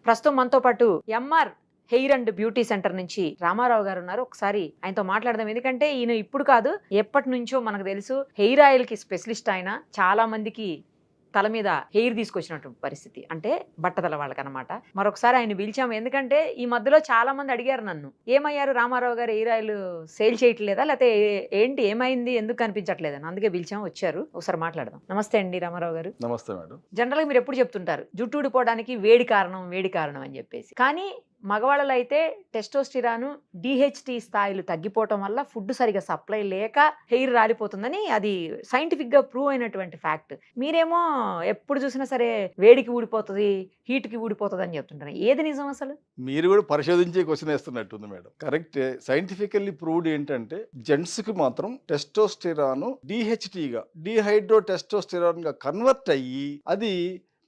ప్రస్తుతం మనతో పాటు MR hair and beauty centre నుంచి రామారావు గారు ఉన్నారు. ఒకసారి ఆయనతో మాట్లాడదాం. ఎందుకంటే ఈయన ఇప్పుడు కాదు, ఎప్పటి నుంచో మనకు తెలుసు హెయిర్ ఆయిల్ కి స్పెషలిస్ట్. ఆయన చాలా మందికి తల మీద హెయిర్ తీసుకొచ్చినటువంటి పరిస్థితి, అంటే బట్టతల వాళ్ళకనమాట. మరొకసారి ఆయన పిలిచాము, ఎందుకంటే ఈ మధ్యలో చాలా మంది అడిగారు నన్ను, ఏమయ్యారు రామారావు గారు, హెయిర్ ఆయిల్ సేల్ చేయట్లేదా, లేకపోతే ఏంటి, ఏమైంది, ఎందుకు కనిపించట్లేదని. అందుకే పిలిచాము, వచ్చారు. ఒకసారి మాట్లాడదాం. నమస్తే అండి రామారావు గారు. నమస్తే మేడం. జనరల్గా మీరు ఎప్పుడు చెప్తుంటారు జుట్టు ఊడిపోవడానికి వేడి కారణం అని చెప్పేసి, కానీ మగవాళ్ళలో అయితే టెస్టోస్టిరాను డిహెచ్టి స్థాయిలు తగ్గిపోవటం వల్ల ఫుడ్ సరిగా సప్లై లేక హెయిర్ రాలిపోతుందని అది సైంటిఫిక్ గా ప్రూవ్ అయినటువంటి ఫ్యాక్ట్. మీరేమో ఎప్పుడు చూసినా సరే వేడికి ఊడిపోతుంది, హీట్ కి ఊడిపోతుంది అని చెప్తుంటారు. ఏది నిజం అసలు? మీరు కూడా పరిశోధించే క్వశ్చన్ వేస్తున్నట్టుంది మేడం. కరెక్ట్. సైంటిఫికల్లీ ప్రూవ్డ్ ఏంటంటే జెంట్స్ కి మాత్రం టెస్టోస్టిరాను డిహెచ్టిగా డిహైడ్రో టెస్టోస్టిరాన్ గా కన్వర్ట్ అయ్యి అది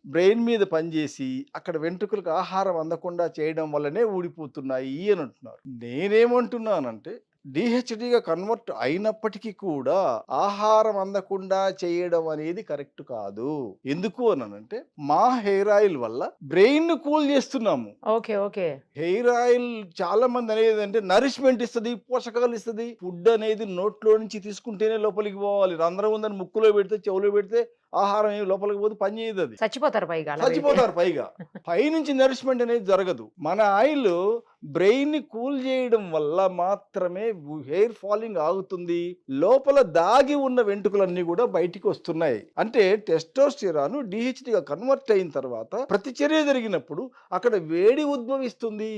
బ్రెయిన్ మీద పనిచేసి అక్కడ వెంట్రుకలకు ఆహారం అందకుండా చేయడం వల్లనే ఊడిపోతున్నాయి అని అంటున్నారు. నేనేమంటున్నానంటే డిహెచ్డిగా కన్వర్ట్ అయినప్పటికీ కూడా ఆహారం అందకుండా చేయడం అనేది కరెక్ట్ కాదు. ఎందుకు అనంటే మా హెయిర్ ఆయిల్ వల్ల బ్రెయిన్ ను కూల్ చేస్తున్నాము. ఓకే. హెయిర్ ఆయిల్ చాలా మంది అనేది అంటే నరిష్మెంట్ ఇస్తుంది, పోషకాలు ఇస్తుంది. ఫుడ్ అనేది నోట్లో నుంచి తీసుకుంటేనే లోపలికి పోవాలి. రంధ్రం ఉందని ముక్కులో పెడితే చెవులో పెడితే ఆహారం లోపలికి పోతే పని చేయదు, అది చచ్చిపోతారు పైగా పైనుంచి నరిష్మెంట్ అనేది జరగదు. మన ఆయిల్ బ్రెయిన్ ని కూల్ చేయడం వల్ల మాత్రమే హెయిర్ ఫాలింగ్ ఆగుతుంది. లోపల దాగి ఉన్న వెంట్రుకలన్నీ కూడా బయటికి వస్తున్నాయి. అంటే టెస్టోస్టిరాన్ డిహెచ్డిగా కన్వర్ట్ అయిన తర్వాత ప్రతిచర్య జరిగినప్పుడు అక్కడ వేడి ఉద్భవిస్తుంది.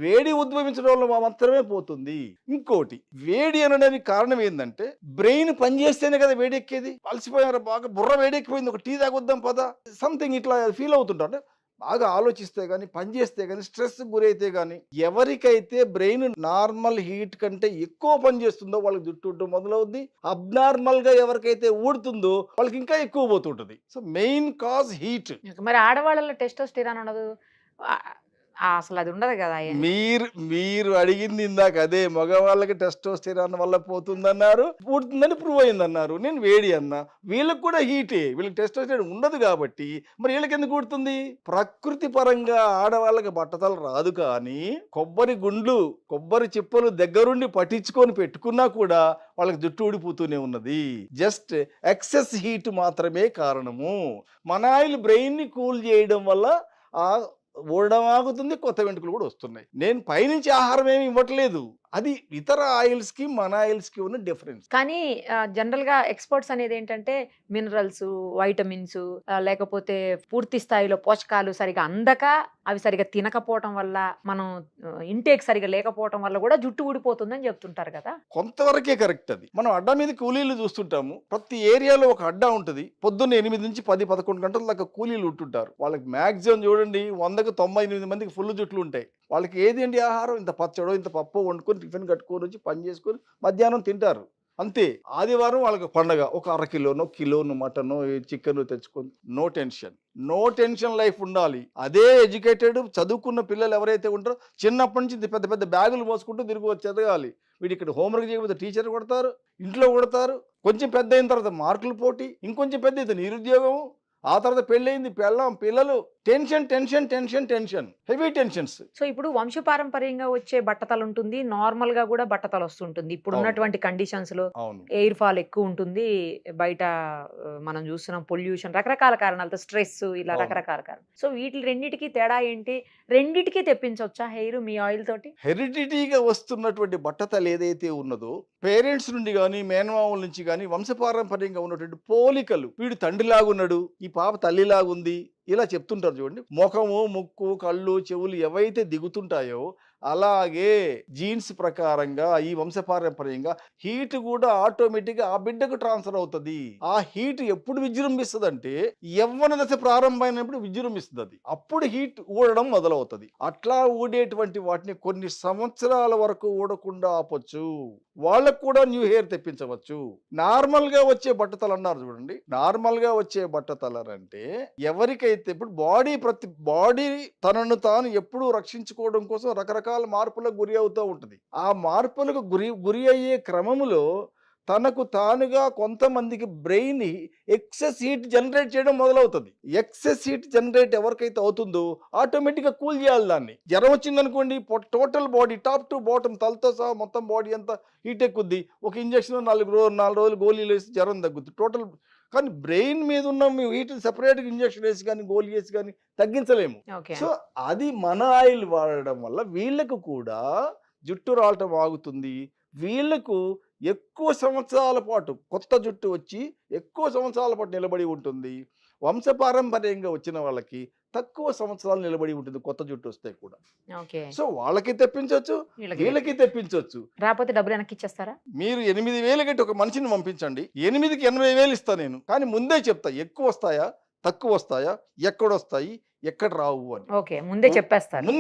వేడి ఉద్భవించడం వల్ల మాత్రమే పోతుంది. ఇంకోటి, వేడి అనడానికి కారణం ఏంటంటే బ్రెయిన్ పనిచేస్తేనే కదా వేడి ఎక్కేది. అలసిపోయారు బాగా, బుర్ర వేడెక్కిపోయింది, ఒక టీ తాగొద్దాం పదా, సంథింగ్ ఇట్లా ఫీల్ అవుతుంటారు. బాగా ఆలోచిస్తే కానీ, పనిచేస్తే కానీ, స్ట్రెస్ గురైతే కానీ, ఎవరికైతే బ్రెయిన్ నార్మల్ హీట్ కంటే ఎక్కువ పనిచేస్తుందో వాళ్ళకి జుట్టు ఉండడం మొదలవుద్ది. అబ్నార్మల్ గా ఎవరికైతే ఊడుతుందో వాళ్ళకి ఇంకా ఎక్కువ పోతుంటది. So main cause heat. మరి ఆడవాళ్ళలో టెస్టోస్టిరాన్ ఉండదు అసలు, అది ఉండదు కదా. మీరు అడిగింది ఇందాక అదే, మగవాళ్ళకి టెస్టోస్టిరాన్ వల్ల పోతుందన్నారు, పుడుతుందని ప్రూవ్ అయిందన్నారు. నేను వేడి అన్నా. వీళ్ళకి కూడా హీటే, వీళ్ళకి టెస్టోస్టిరాన్ ఉండదు కాబట్టి మరి వీళ్ళకి ఎందుకు పుడుతుంది? ప్రకృతి పరంగా ఆడవాళ్ళకి బట్టతలు రాదు, కానీ కొబ్బరి గుండ్లు, కొబ్బరి చిప్పలు దగ్గరుండి పట్టించుకొని పెట్టుకున్నా కూడా వాళ్ళకి జుట్టు ఊడిపోతూనే ఉన్నది. జస్ట్ ఎక్సెస్ హీట్ మాత్రమే కారణము. మన ఆయిల్ బ్రెయిన్ ని కూల్ చేయడం వల్ల ఆ ఊడడం ఆగుతుంది, కొత్త వెంట్రుకలు కూడా వస్తున్నాయి. నేను పైనుంచి ఆహారం ఏమి ఇవ్వట్లేదు. అది ఇతర ఆయిల్స్ కి మన ఆయిల్స్ కి ఉన్న డిఫరెన్స్. కానీ జనరల్ గా ఎక్స్పర్ట్స్ అనేది ఏంటంటే మినరల్స్, వైటమిన్స్, లేకపోతే పూర్తి స్థాయిలో పోషకాలు సరిగా అందక, అవి సరిగా తినకపోవటం వల్ల, మనం ఇంటేక్ సరిగా లేకపోవటం వల్ల కూడా జుట్టు ఊడిపోతుందని చెప్తుంటారు కదా. కొంతవరకే కరెక్ట్. అది మనం అడ్డా మీద కూలీలు చూస్తుంటాము. ప్రతి ఏరియాలో ఒక అడ్డా ఉంటుంది. పొద్దున్న 8 నుంచి 10-11 గంటల దాకా కూలీలు ఉంటుంటారు. వాళ్ళకి మ్యాక్సిమం చూడండి 100కు 98 మందికి ఫుల్ జుట్లు ఉంటాయి. వాళ్ళకి ఏది అండి ఆహారం? ఇంత పచ్చడో ఇంత పప్పు వండుకొని టిఫిన్ కట్టుకొని వచ్చి పని చేసుకొని మధ్యాహ్నం తింటారు, అంతే. ఆదివారం వాళ్ళకి పండగ, ఒక 1/2 కిలోనో కిలోను మటనో చికెన్ తెచ్చుకొని నో టెన్షన్ లైఫ్ ఉండాలి. అదే ఎడ్యుకేటెడ్ చదువుకున్న పిల్లలు ఎవరైతే ఉంటారో చిన్నప్పటి నుంచి పెద్ద పెద్ద బ్యాగులు మోసుకుంటూ తిరిగి వచ్చి చదవాలి. వీడి ఇక్కడ హోంవర్క్ చేయకపోతే టీచర్ కొడతారు, ఇంట్లో కొడతారు. కొంచెం పెద్ద అయిన తర్వాత మార్కులు పోటీ, ఇంకొంచెం పెద్ద అయితే నిరుద్యోగం, ఆ తర్వాత పెళ్ళయింది, పెళ్ళాం, పిల్లలు, టెన్షన్, హెవీ టెన్షన్స్. సో ఇప్పుడు వంశపారంపర్యంగా వచ్చే బట్టతలు ఉంటుంది, నార్మల్ గా కూడా బట్టతలు వస్తుంటుంది. ఇప్పుడు ఉన్నటువంటి కండిషన్స్ లో ఎయిర్ ఫాల్ ఎక్కువ ఉంటుంది, బయట మనం చూస్తున్నాం పొల్యూషన్, రకరకాల కారణాలతో, స్ట్రెస్, ఇలా రకరకాల కారణాలు. సో వీటి రెండింటికి తేడా ఏంటి? రెండింటికి తెప్పించవచ్చా హెయిర్ మీ ఆయిల్ తోటి? హెరిడిటీగా వస్తున్నటువంటి బట్టతలు ఏదైతే ఉన్నదో, పేరెంట్స్ నుండి కానీ, మేనమామల నుంచి కానీ, వంశపారంపర్యంగా ఉన్నటువంటి పోలికలు, వీడు తండ్రిలాగున్నాడు, ఈ పాప తల్లిలాగుంది, ఇలా చెప్తుంటారు చూడండి. ముఖము, ముక్కు, కళ్ళు, చెవులు ఏవైతే దిగుతుంటాయో అలాగే జీన్స్ ప్రకారంగా ఈ వంశపారంపర్యంగా హీట్ కూడా ఆటోమేటిక్ గా ఆ బిడ్డకు ట్రాన్స్ఫర్ అవుతుంది. ఆ హీట్ ఎప్పుడు విజృంభిస్తుంది అంటే యవ్వన దశ ప్రారంభమైనప్పుడు విజృంభిస్తుంది. అది అప్పుడు హీట్ ఊడడం మొదలవుతుంది. అట్లా ఊడేటువంటి వాటిని కొన్ని సంవత్సరాల వరకు ఊడకుండా ఆపొచ్చు. వాళ్ళకు కూడా న్యూ హెయిర్ తెప్పించవచ్చు. నార్మల్ గా వచ్చే బట్టతలు అన్నారు చూడండి. నార్మల్ గా వచ్చే బట్టతలు అంటే ఎవరికైతే ఇప్పుడు బాడీ తనను తాను ఎప్పుడూ రక్షించుకోవడం కోసం రకరకాల మార్పులకు గురి అవుతూ ఉంటుంది. ఆ మార్పులకు గురి అయ్యే క్రమములో తనకు తానుగా కొంతమందికి బ్రెయిన్ ఎక్సెస్ హీట్ జనరేట్ చేయడం మొదలవుతుంది. ఎక్సెస్ హీట్ జనరేట్ ఎవరికైతే అవుతుందో ఆటోమేటిక్గా కూల్ చేయాలి దాన్ని. జ్వరం వచ్చిందనుకోండి, total body top to bottom తలతో సహా మొత్తం బాడీ అంతా హీట్ ఎక్కుద్ది. ఒక ఇంజక్షన్ 4 రోజులు గోళీలు వేసి జ్వరం తగ్గుద్ది టోటల్. కానీ బ్రెయిన్ మీద ఉన్న మేము హీట్ సెపరేట్గా ఇంజక్షన్ వేసి కానీ గోళీ వేసి కానీ తగ్గించలేము. సో అది మన ఆయిల్ వాడడం వల్ల వీళ్ళకు కూడా జుట్టు రాలటం ఆగుతుంది. వీళ్ళకు ఎక్కువ సంవత్సరాల పాటు కొత్త జుట్టు వచ్చి ఎక్కువ సంవత్సరాల పాటు నిలబడి ఉంటుంది. వంశపారంపర్యంగా వచ్చిన వాళ్ళకి తక్కువ సంవత్సరాలు నిలబడి ఉంటుంది కొత్త జుట్టు వస్తే కూడా. సో వాళ్ళకి తెప్పించవచ్చు, వీళ్ళకి తెప్పించవచ్చు. రాకపోతే డబ్బులు వెనక్కి ఇచ్చేస్తారా? మీరు 8,000 కట్టి ఒక మనిషిని పంపించండి, 8కి 80,000 ఇస్తాను నేను. కానీ ముందే చెప్తా ఎక్కువ వస్తాయా తక్కువ వస్తాయా ఎక్కడొస్తాయి ఎక్కడ రావు అని. ముందే చెప్పేస్తాం.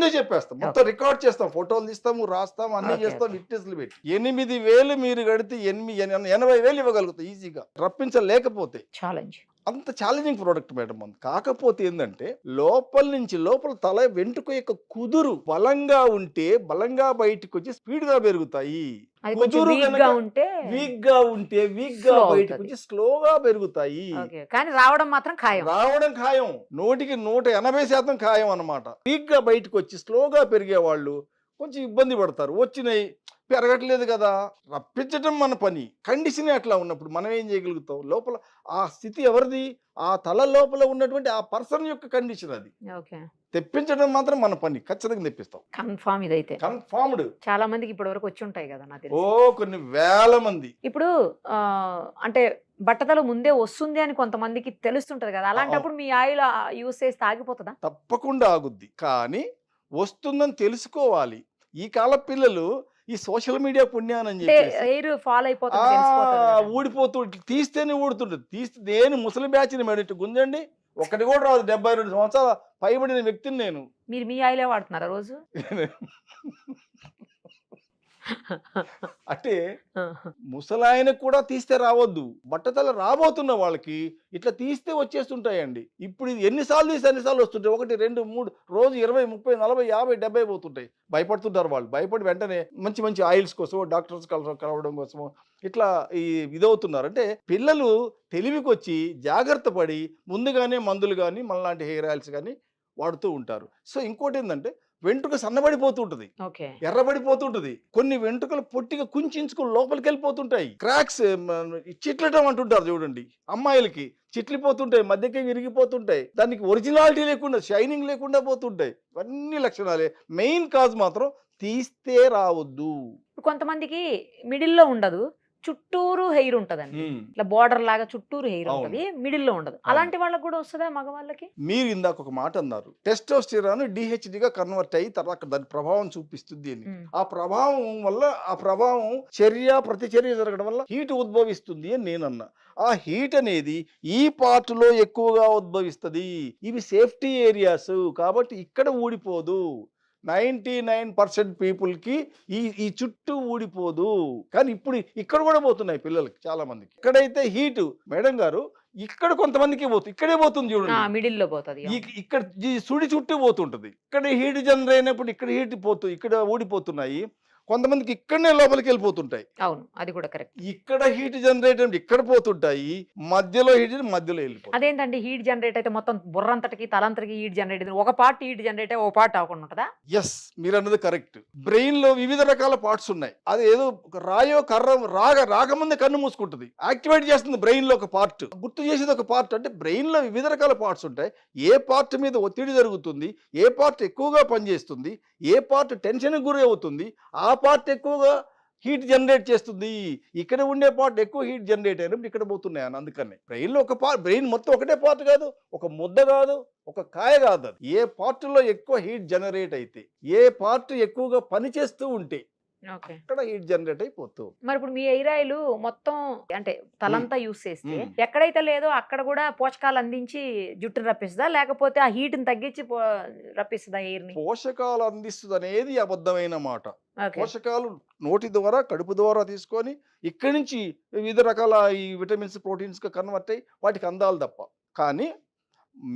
మొత్తం రికార్డ్ చేస్తాం, ఫోటోలు తీస్తాము, రాస్తాం, అన్ని చేస్తాం, విట్నెస్లు పెట్టి. 8,000 మీరు కడితే 80,000 ఇవ్వగలుగుతాం ఈజీగా. రప్పించలేకపోతే ఛాలెంజ్. అంత ఛాలెంజింగ్ ప్రోడక్ట్ మేడం. కాకపోతే ఏంటంటే లోపల తల వెంట్రుక యొక్క కుదురు బలంగా ఉంటే బలంగా బయటకు వచ్చి స్పీడ్ గా పెరుగుతాయి. కుదురు వీక్ గా ఉంటే వీక్ గా బయటకు వచ్చి స్లోగా పెరుగుతాయి. కానీ రావడం మాత్రం ఖాయం. 100కి 180% ఖాయం అన్నమాట. వీక్ గా బయటకు వచ్చి స్లోగా పెరిగే వాళ్ళు కొంచెం ఇబ్బంది పడతారు. వచ్చినాయి పెరగట్లేదు కదా, రప్పించటం మన పని. కండిషన్ అట్లా ఉన్నప్పుడు మనం ఏం చేయగలుగుతాం? లోపల ఆ స్థితి ఎవరిది? ఆ తల లోపల ఉన్నటువంటి ఆ పర్సన్ యొక్క కండిషన్ అది. తెప్పించడం మాత్రం మన పని. ఖచ్చితంగా తెప్పిస్తాం. కన్ఫర్మ్. ఇదైతే కన్ఫర్మ్డ్. చాలా మందికి ఇప్పటి వరకు వచ్చి ఉంటాయి కదా నాకు తెలిసి. కొన్ని వేల మంది. ఇప్పుడు అంటే బట్టతల ముందే వస్తుంది అని కొంతమందికి తెలుస్తుంటది కదా, అలాంటప్పుడు మీ ఆయిల్ యూస్ చేసి ఆగిపోతుందా? తప్పకుండా ఆగుద్ది. కానీ వస్తుందని తెలుసుకోవాలి. ఈ కాల పిల్లలు ఈ సోషల్ మీడియా పుణ్యానని ఊడిపోతూ తీస్తేనే ఊడుతుంటది. తీస్తే దేని ముసలి బ్యాచ్ని మెడట్టు గుంజండి ఒకటి కూడా రాదు. 72 సంవత్సరాల పైబడిన వ్యక్తిని నేను. మీరు మీ ఆయిలే వాడుతున్నారా రోజు? అంటే ముసలాయనకు కూడా తీస్తే రావద్దు, బట్టతల రాబోతున్న వాళ్ళకి ఇట్లా తీస్తే వచ్చేస్తుంటాయండి. ఇప్పుడు ఎన్నిసార్లు తీస్తే అన్నిసార్లు వస్తుంటాయి. 1, 2, 3 రోజు 20, 30, 40, 50, 70 పోతుంటాయి. భయపడుతుంటారు వాళ్ళు. భయపడి వెంటనే మంచి ఆయిల్స్ కోసం డాక్టర్స్ కలవడం కోసం ఇట్లా ఇదవుతున్నారు. అంటే పిల్లలు తెలివికి వచ్చి జాగ్రత్త పడి ముందుగానే మందులు కానీ మనలాంటి హెయిర్ ఆయిల్స్ కానీ వాడుతూ ఉంటారు. సో ఇంకోటి ఏంటంటే వెంట్రుక సన్నబడిపోతుంటది, ఎర్రబడిపోతుంటది. కొన్ని వెంట్రుకలు పొట్టిగా కుంచుకుని లోపలికి వెళ్ళిపోతుంటాయి. క్రాక్స్ చిట్లటం అంటుంటారు చూడండి, అమ్మాయిలకి చిట్లిపోతుంటాయి, మధ్యకి విరిగిపోతుంటాయి. దానికి ఒరిజినాలిటీ లేకుండా షైనింగ్ లేకుండా పోతుంటాయి. ఇవన్నీ లక్షణాలే. మెయిన్ కాజ్ మాత్రం తీస్తే రావద్దు. కొంతమందికి మిడిల్లో ఉండదు, చుట్టూరు హెయిర్ ఉంటదండి. ఇట్లా బోర్డర్ లాగా చుట్టూరు హెయిర్ ఉంటది, మిడిల్ లో ఉండదు. అలాంటి వాళ్ళకి కూడా వస్తుందా మగవాళ్ళకి? మీరు ఇందాక ఒక మాట అన్నారు, టెస్టోస్టెరాన్ DHT గా కన్వర్ట్ అయ్యి తర్వాత దాని ప్రభావం చూపిస్తుంది అని. ఆ ప్రభావం వల్ల ప్రతిచర్య జరగడం వల్ల హీట్ ఉద్భవిస్తుంది అని నేనన్నా. ఆ హీట్ అనేది ఈ పార్ట్ లో ఎక్కువగా ఉద్భవిస్తుంది. ఇవి సేఫ్టీ ఏరియాస్ కాబట్టి ఇక్కడ ఊడిపోదు. 99% పీపుల్కి ఈ చుట్టూ ఊడిపోదు. కానీ ఇప్పుడు ఇక్కడ కూడా పోతున్నాయి పిల్లలకి చాలా మందికి. ఇక్కడైతే హీట్ మేడం గారు ఇక్కడ కొంతమందికి పోతుంది, ఇక్కడే పోతుంది చూడండి, మిడిల్ లో పోతుంది. ఇక్కడ సుడి చుట్టూ పోతుంటది. ఇక్కడ హీట్ జనరేట్ అయినప్పుడు ఇక్కడ హీట్ పోతుంది, ఇక్కడ ఊడిపోతున్నాయి. కొంతమందికి ఇక్కడనే లోపలికి వెళ్ళిపోతుంటాయి. అవును, అది కూడా కరెక్ట్. ఇక్కడ హీట్ జనరేట్ అంటే ఇక్కడ పోతుంటాయి, మధ్యలో హీట్ మధ్యలో వెళ్ళిపోతుంది. అదేంటండి హీట్ జనరేట్ అయితే మొత్తం బుర్రంతటికి తలంతటికి హీట్ జనరేట్ అయితే ఒక పార్ట్ హీట్ జనరేట్ అయ్యి ఒక పార్ట్ అవ్వకుండా ఉంటుందా? ఎస్, మీరు అన్నది కరెక్ట్. బ్రెయిన్ లో వివిధ రకాల పార్ట్స్ ఉన్నాయి. అది ఏదో రాయో కర్ర రాకముందే కన్ను మూసుకుంటుంది, యాక్టివేట్ చేస్తుంది బ్రెయిన్ లో ఒక పార్ట్, గుర్తు చేసేది ఒక పార్ట్. అంటే బ్రెయిన్ లో వివిధ రకాల పార్ట్స్ ఉంటాయి. ఏ పార్ట్ మీద ఒత్తిడి జరుగుతుంది, ఏ పార్ట్ ఎక్కువగా పనిచేస్తుంది, ఏ పార్ట్ టెన్షన్ గురి అవుతుంది, ఆ పార్ట్ ఎక్కువగా హీట్ జనరేట్ చేస్తుంది. ఇక్కడ ఉండే పార్ట్ ఎక్కువ హీట్ జనరేట్ అయినప్పుడు ఇక్కడ పోతున్నాయి అని. అందుకని బ్రెయిన్లో బ్రెయిన్ మొత్తం ఒకటే పార్ట్ కాదు, ఒక ముద్ద కాదు, ఒక కాయ కాదు. ఏ పార్ట్లో ఎక్కువ హీట్ జనరేట్ అయితే, ఏ పార్ట్ ఎక్కువగా పనిచేస్తూ ఉంటే అక్కడ హీట్ జనరేట్ అయిపోతూ. మరి ఇప్పుడు మీ హెయిర్ ఆయిల్ మొత్తం అంటే తలంతా యూస్ చేస్తే ఎక్కడైతే లేదో అక్కడ కూడా పోషకాలు అందించి జుట్టును రప్పిస్తుందా, లేకపోతే ఆ హీట్ ని తగ్గించి రప్పిస్తుందా హెయిర్ ని? పోషకాలు అందిస్తుంది అనేది అబద్ధమైన మాట. పోషకాలు నోటి ద్వారా కడుపు ద్వారా తీసుకొని ఇక్కడి నుంచి వివిధ రకాల ఈ విటమిన్స్ ప్రోటీన్స్ గా కన్వర్ట్ అయ్యి వాటికి అందాలి తప్ప. కానీ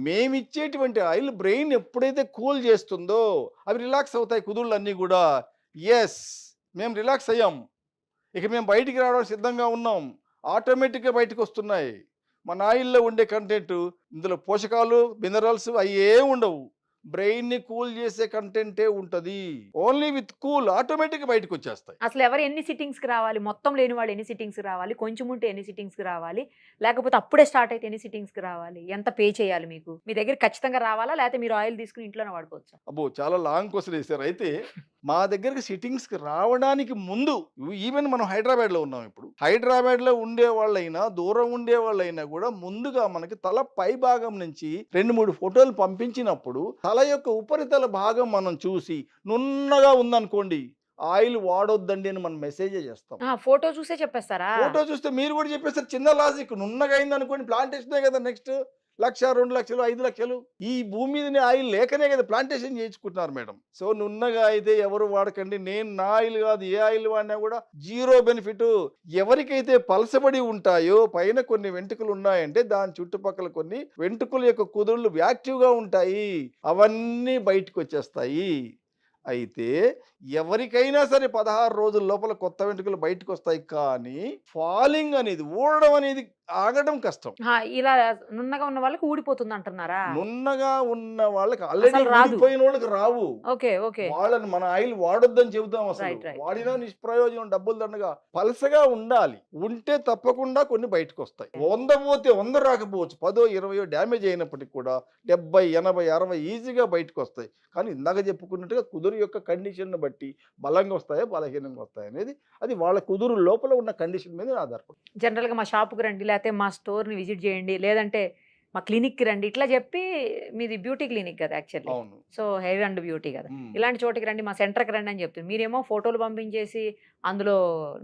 మేమిచ్చేటువంటి ఆయిల్ బ్రెయిన్ ఎప్పుడైతే కూల్ చేస్తుందో అవి రిలాక్స్ అవుతాయి కుదుళ్ళు అన్నీ కూడా. ఎస్, మేము రిలాక్స్ అయ్యాం. ఇక మేము బయటికి రావడానికి సిద్ధంగా ఉన్నాం. ఆటోమేటిక్గా బయటకు వస్తున్నాయి. మన ఆయిల్లో ఉండే కంటెంట్, ఇందులో పోషకాలు, మినరల్స్ అవి ఏం ఉండవు. బ్రెయిన్ని కూల్ చేసే కంటెంటే ఉంటుంది. ఓన్లీ విత్ కూల్ ఆటోమేటిక్గా బయటకు వచ్చేస్తాయి. అసలు ఎవరు ఎన్ని సిట్టింగ్స్కి రావాలి, మొత్తం లేని వాళ్ళు ఎన్ని సిట్టింగ్స్కి రావాలి, కొంచెం ఉంటే ఎన్ని సిట్టింగ్స్కి రావాలి, లేకపోతే అప్పుడే స్టార్ట్ అయితే ఎన్ని సిట్టింగ్స్కి రావాలి, ఎంత పే చేయాలి, మీకు మీ దగ్గర ఖచ్చితంగా రావాలా, లేకపోతే మీరు ఆయిల్ తీసుకుని ఇంట్లోనే వాడుకోవచ్చు? అబ్బో, చాలా లాంగ్ క్వశ్చన్ వేశారు. అయితే మా దగ్గరికి సిట్టింగ్స్కి రావడానికి ముందు, ఈవెన్ మనం హైదరాబాద్లో ఉన్నాం. ఇప్పుడు హైదరాబాద్లో ఉండే వాళ్ళైనా, దూరం ఉండే వాళ్ళైనా కూడా ముందుగా మనకి తల పై భాగం నుంచి 2-3 ఫోటోలు పంపించినప్పుడు తల యొక్క ఉపరితల భాగం మనం చూసి నున్నగా ఉందనుకోండి, ఆయిల్ వాడొద్దండి అని మనం మెసేజే చేస్తాం. ఫోటో చూసే చెప్పేస్తారా? ఫోటో చూస్తే మీరు కూడా చెప్పేస్తారు. చిన్న లాజిక్, నున్నగా అయింది అనుకోండి, ప్లాంటేషనే కదా నెక్స్ట్ 1,00,000, 2,00,000, 5,00,000 ఈ భూమి మీదనే ఆయిల్ లేకనే కదా ప్లాంటేషన్ చేయించుకుంటున్నారు మేడం. సో నున్నగా అయితే ఎవరు వాడకండి. నేను నా ఆయిల్ కాదు, ఏ ఆయిల్ వాడినా కూడా జీరో బెనిఫిట్. ఎవరికైతే పలసబడి ఉంటాయో, పైన కొన్ని వెంట్రుకలు ఉన్నాయంటే దాని చుట్టుపక్కల కొన్ని వెంట్రుకల యొక్క కుదుళ్ళు యాక్టివ్గా ఉంటాయి, అవన్నీ బయటకు వచ్చేస్తాయి. అయితే ఎవరికైనా సరే 16 రోజుల లోపల కొత్త వెంట్రుకలు బయటకు వస్తాయి. కానీ ఫాలింగ్ అనేది, ఊడడం అనేది ఆగడం కష్టం. ఇలా నున్నగా ఉన్న వాళ్ళకి ఊడిపోతుంది అంటున్నారా? నున్నగా ఉన్న వాళ్ళకి ఆల్రెడీ అసలు రాదు. ఊడిపోయిన వాళ్ళకి రావు. Okay okay. వాళ్ళని మన ఆయిల్ వాడొద్దని చెబుతాం. అసలు Right, right. వాడినా నిష్ప్రయోజనం, డబ్బులు దండగా. పలసగా ఉండాలి. ఉంటే తప్పకుండా కొన్ని బయటకు వస్తాయి. 100 పోతే 100 రాకపోవచ్చు, 10, 20 డ్యామేజ్ అయినప్పటికీ కూడా 70, 80, 60 ఈజీగా బయటకు వస్తాయి. కానీ ఇందాక చెప్పుకున్నట్టుగా కుదురు యొక్క కండిషన్ బట్టి బలంగా వస్తాయో బలహీనంగా వస్తాయి అనేది, అది వాళ్ళ కుదురు లోపల ఉన్న కండిషన్ మీద ఆధారపడుతుంది. జనరల్గా మా షాప్కి రండి, లేకపోతే మా స్టోర్ని విజిట్ చేయండి, లేదంటే మా క్లినిక్కి రండి, ఇట్లా చెప్పి, మీది బ్యూటీ క్లినిక్ కదా యాక్చువల్లీ, అవును. సో హెయిర్ అండ్ బ్యూటీ కదా, ఇలాంటి చోటికి రండి, మా సెంటర్కి రండి అని చెప్తుంది. మీరేమో ఫోటోలు పంపించేసి అందులో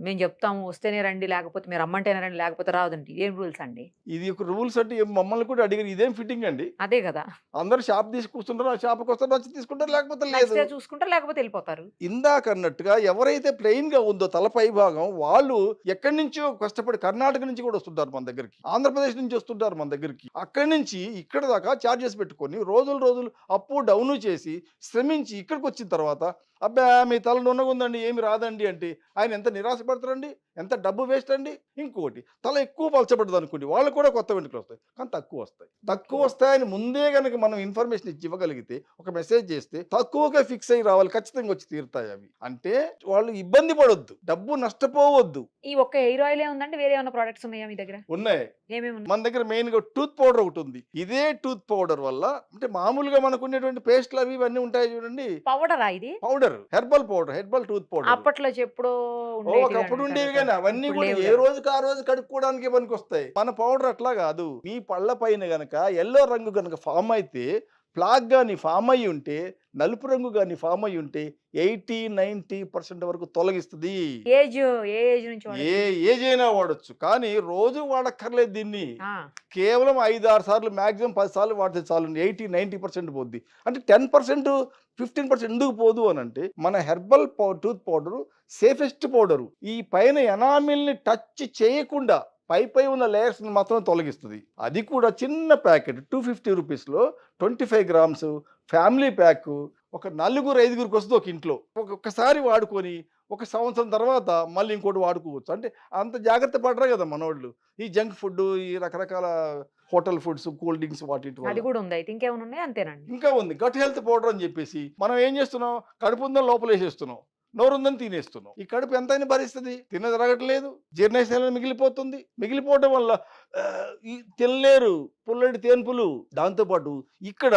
మేము చెప్తాము వస్తేనే రండి, లేకపోతే మీరు రమ్మంటేనే రండి, లేకపోతే రావదండి. ఏం రూల్స్ అండి ఇది? ఒక రూల్స్ అంటే మమ్మల్ని కూడా అడిగారు, ఇదేం ఫిట్టింగ్ అండి? అదే కదా, అందరు షాప్ తీసుకుంటారు, ఆ షాప్కి వస్తారు, వచ్చి తీసుకుంటారు, లేకపోతే లేదు. చూసుకుంటారు, లేకపోతే వెళ్ళిపోతారు. ఇందాక అన్నట్టుగా ఎవరైతే ప్లెయిన్ గా ఉందో తలపై భాగం, వాళ్ళు ఎక్కడి నుంచో కష్టపడి కర్ణాటక నుంచి కూడా వస్తుంటారు మన దగ్గరికి, ఆంధ్రప్రదేశ్ నుంచి వస్తుంటారు మన దగ్గరికి. అక్కడి నుంచి ఇక్కడ దాకా ఛార్జెస్ పెట్టుకొని రోజులు అప్పు డౌన్ చేసి శ్రమించి ఇక్కడికి వచ్చిన తర్వాత, అబ్బా మీ తల నున్నగా ఉందండి, ఏమి రాదండి అంటే ఆయన ఎంత నిరాశపడతారండి, ఎంత డబ్బు వేస్ట్ అండి. ఇంకోటి, తల ఎక్కువ పలచబడ్డది అనుకోండి, వాళ్ళు కూడా కొత్త వెంట్రుకలు వస్తాయి, కానీ తక్కువ వస్తాయని ముందే కనుక మనం ఇన్ఫర్మేషన్ ఇచ్చి ఇవ్వగలిగితే, ఒక మెసేజ్ చేస్తే తక్కువగా ఫిక్స్ అయ్యి రావాలి, ఖచ్చితంగా వచ్చి తీరుతాయి అవి. అంటే వాళ్ళు ఇబ్బంది పడొద్దు, డబ్బు నష్టపోవద్దు. ఈ ఒక్క హెయిర్ ఆయిల్ ఉందంటే వేరే ఏమైనా ప్రొడక్ట్స్ ఉన్నాయా మీ దగ్గర? ఉన్నాయి. ఏమేమి? మన దగ్గర మెయిన్ గా టూత్ పౌడర్ ఒకటి ఉంది. ఇదే టూత్ పౌడర్ వల్ల, అంటే మామూలుగా మనకు ఉండేటువంటి పేస్ట్లు అవి ఇవన్నీ ఉంటాయి చూడండి, పౌడరా ఇది? Powder, herbal powder, herbal tooth powder. అప్పట్లో ఎప్పుడో ఒకప్పుడు ఉండేవి, కానీ అవన్నీ కూడా ఏ రోజుకి ఆ రోజు కడుక్కోవడానికి పనికి వస్తాయి. మన పౌడర్ అట్లా కాదు. మీ పళ్ళ పైన గనక ఎల్లో రంగు గనక ఫామ్ అయితే, ప్లాగ్ గాని ఫామ్ అయ్యి ఉంటే, నలుపు రంగు గాని ఫామ్ అయ్యి ఉంటే 80-90% వరకు తొలగిస్తుంది. ఏ ఏజ్ నుంచి ఏ ఏజ్ అయినా వాడొచ్చు, కానీ రోజు వాడక్కర్లేదు దీన్ని. కేవలం 5-6 సార్లు, మాక్సిమం 10 సార్లు వాడితే చాలు, 80-90% పోద్ది. అంటే 10%, 15% ఎందుకు పోదు అని అంటే, మన herbal tooth powder safest powder. ఈ పైన ఎనామిల్ని టచ్ చేయకుండా పై ఉన్న లేయర్స్ మాత్రం తొలగిస్తుంది. అది కూడా చిన్న ప్యాకెట్ 250 రూపీస్లో 25 గ్రామ్స్ ఫ్యామిలీ ప్యాక్. ఒక 4-5 వస్తుంది ఒక ఇంట్లో. ఒక్కసారి వాడుకొని 1 సంవత్సరం తర్వాత మళ్ళీ ఇంకోటి వాడుకోవచ్చు. అంటే అంత జాగ్రత్త పడరు కదా మనోళ్ళు, ఈ జంక్ ఫుడ్, ఈ రకరకాల హోటల్ ఫుడ్స్, కూల్ డ్రింక్స్, వాటి అది కూడా ఉంది. అయితే ఇంకేమైనా ఉన్నాయి? అంతేనండి. ఇంకా ఉంది గట్ హెల్త్ పౌడర్ అని చెప్పేసి. మనం ఏం చేస్తున్నాం, కడుపు ఉందని లోపల వేసేస్తున్నాం, నోరుందని తినేస్తున్నాం. ఈ కడుపు ఎంతైనా భరిస్తుంది, తినజరగట్లేదు, జీర్ణశైలం మిగిలిపోవడం వల్ల తినలేరు, పుల్లటి తేన్పులు. దాంతోపాటు ఇక్కడ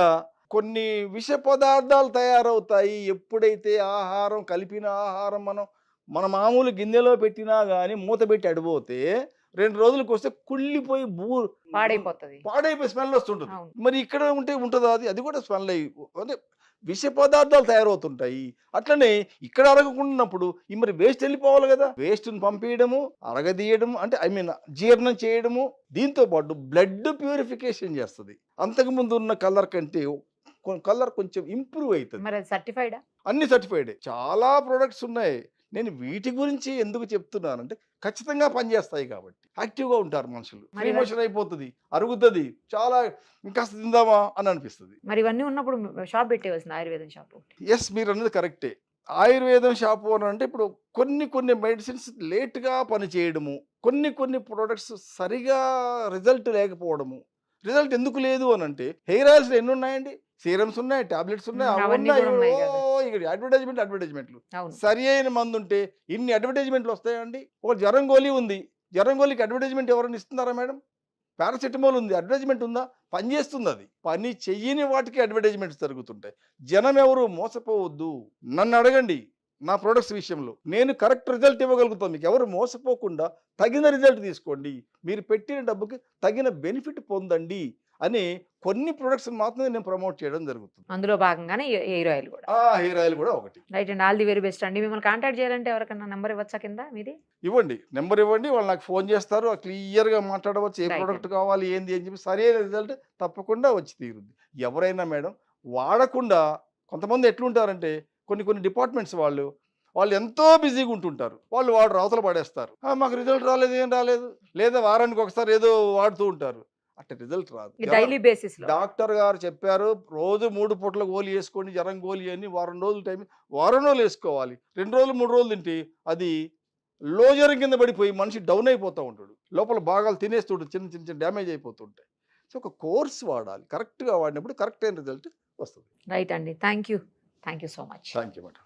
కొన్ని విష పదార్థాలు తయారవుతాయి. ఎప్పుడైతే ఆహారం, కలిపిన ఆహారం మన మామూలు గిన్నెలో పెట్టినా కానీ మూత పెట్టి అడిపోతే 2 రోజులకు వస్తే కుళ్ళిపోయి పాడైపోయి స్మెల్ వస్తుంటుంది. మరి ఇక్కడ ఉంటుందా? అది కూడా స్మెల్ అయ్యి, అంటే విష పదార్థాలు తయారవుతుంటాయి. అట్లనే ఇక్కడ అరగకుండాప్పుడు మరి వేస్ట్ వెళ్ళిపోవాలి కదా, వేస్ట్ని పంపించడము, అరగదీయడము, అంటే జీర్ణం చేయడము. దీంతో పాటు బ్లడ్ ప్యూరిఫికేషన్ చేస్తుంది. అంతకుముందు ఉన్న కలర్ కంటే కలర్ కొంచెం ఇంప్రూవ్ అవుతుంది. మరి సర్టిఫైడా? అన్ని సర్టిఫైడ్. చాలా ప్రొడక్ట్స్ ఉన్నాయి. నేను వీటి గురించి ఎందుకు చెప్తున్నానంటే, ఖచ్చితంగా పనిచేస్తాయి కాబట్టి. యాక్టివ్గా ఉంటారు మనుషులు, ఎమోషన్ అయిపోతుంది, అరుగుతుంది, చాలా ఇంకా తిందామా అని అనిపిస్తుంది. మరి ఇవన్నీ ఉన్నప్పుడు షాప్ పెట్టేవాల్సింది, ఆయుర్వేదం షాప్. ఎస్, మీరు అన్నది కరెక్టే. ఆయుర్వేదం షాపు అని అంటే ఇప్పుడు కొన్ని మెడిసిన్స్ లేట్గా పనిచేయడము, కొన్ని ప్రొడక్ట్స్ సరిగా రిజల్ట్ లేకపోవడము. రిజల్ట్ ఎందుకు లేదు అని అంటే హెయిర్ ఆయిల్స్ ఎన్ని ఉన్నాయండి? సీరమ్స్ ఉన్నాయి, టాబ్లెట్స్ ఉన్నాయి, అవి అవన్నీ ఉన్నాయి. కూడా ఉన్నాయి కదా. ఇక్కడ అడ్వర్టైజ్మెంట్లు. అవును. సరి అయిన మందు ఉంటే ఇన్ని అడ్వర్టైజ్మెంట్లు వస్తాయండి? ఒక జ్వరం గోళీ ఉంది, జ్వరం గోళీకి అడ్వర్టైజ్మెంట్ ఎవరైనా ఇస్తున్నారా మేడం? పారాసెటమాల్ ఉంది, అడ్వర్టైజ్మెంట్ ఉందా? పని చేస్తుంది అది. పని చెయ్యని వాటికి అడ్వర్టైజ్మెంట్స్ జరుగుతుంటాయి. జనం ఎవరు మోసపోవద్దు. నన్ను అడగండి నా ప్రొడక్ట్స్ విషయంలో, నేను కరెక్ట్ రిజల్ట్ ఇవ్వగలుగుతాను. మీకు ఎవరు మోసపోకుండా తగిన రిజల్ట్ తీసుకోండి, మీరు పెట్టిన డబ్బుకి తగిన బెనిఫిట్ పొందండి అని కొన్ని ప్రొడక్ట్స్ మాత్రమే నేను ప్రమోట్ చేయడం జరుగుతుంది. అందులో భాగంగానే హెయిర్ ఆయిల్ కూడా. హెయిర్ ఆయిల్ కూడా ఒకటి. రైట్ అండి, ఆల్ ది వెరీ బెస్ట్ అండి. మిమ్మల్ని కాంటాక్ట్ చేయాలంటే ఎవరికైనా నెంబర్ ఇవ్వచ్చా కింద మీది? ఇవ్వండి, నెంబర్ ఇవ్వండి, వాళ్ళు నాకు ఫోన్ చేస్తారు, క్లియర్గా మాట్లాడవచ్చు. ఏ Right. ప్రోడక్ట్ కావాలి ఏంది అని చెప్పి సరైన రిజల్ట్ తప్పకుండా వచ్చి తీరుద్ది. ఎవరైనా మేడం వాడకుండా, కొంతమంది ఎట్లుంటారంటే కొన్ని డిపార్ట్మెంట్స్ వాళ్ళు ఎంతో బిజీగా ఉంటుంటారు. వాళ్ళు అవతల పడేస్తారు. మాకు రిజల్ట్ రాలేదు, ఏం రాలేదు, లేదా వారానికి ఒకసారి ఏదో వాడుతూ ఉంటారు. అట్లా రిజల్ట్ రాదు. డైలీ బేసిస్ లో డాక్టర్ గారు చెప్పారు రోజు 3 పూట్ల గోళీ వేసుకోండి, జ్వరం గోళీ అని. వారం రోజులు టైం, వారం రోజులు వేసుకోవాలి. 2 రోజులు 3 రోజులు తింటే అది లో జ్వరం కింద పడిపోయి మనిషి డౌన్ అయిపోతూ ఉంటాడు. లోపల భాగాలు తినేస్తుంటాడు, చిన్న డ్యామేజ్ అయిపోతుంటాయి. సో ఒక కోర్స్ వాడాలి, కరెక్ట్గా వాడినప్పుడు కరెక్ట్ అయిన రిజల్ట్ వస్తుంది. రైట్ అండి, thank you so much. Thank you madam.